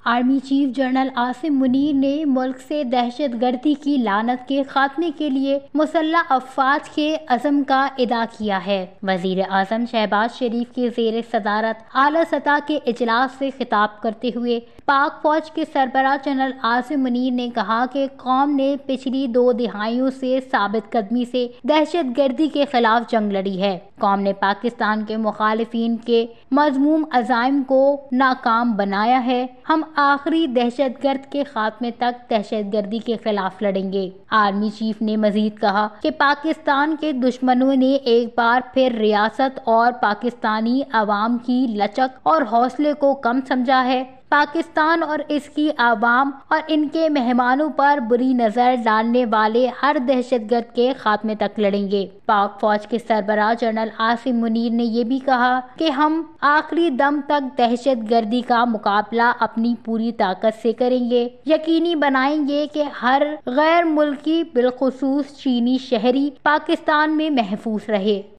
Army chief general Asim Munir نے ملک سے دہشت گردی کی لعنت کے خاتمے کے لیے مسلح افواج کے عزم کا اعادہ کیا ہے۔ وزیر اعظم شہباز شریف کے زیر صدارت اعلیٰ سطح کے اجلاس سے خطاب کرتے ہوئے پاک فوج کے سربراہ جنرل عاصم منیر نے کہا کہ قوم نے پچھلی 2 دہائیوں سے ثابت قدمی سے دہشت گردی کے خلاف جنگ لڑی ہے۔ قوم نے پاکستان کے مخالفین کے مذموم عزائم کو ناکام بنایا ہے۔ ہم آخری دہشت گرد کے خاتمے تک دہشت گردی کے خلاف لڑیں گے۔ آرمی چیف نے مزید کہا کہ پاکستان کے دشمنوں نے ایک بار پھر ریاست اور پاکستانی عوام کی لچک اور حوصلے کو کم سمجھا ہے۔ پاکستان اور اس کی عوام اور ان کے مہمانوں پر بری نظر ڈالنے والے ہر دہشت گرد کے خاتمے تک لڑیں گے۔ پاک فوج کے سربراہ جنرل عاصم منیر نے یہ بھی کہا کہ ہم آخری دم تک دہشت گردی کا مقابلہ اپنی پوری طاقت سے کریں گے۔ یقینی بنائیں گے کہ ہر غیر ملکی بالخصوص چینی شہری پاکستان میں محفوظ رہے۔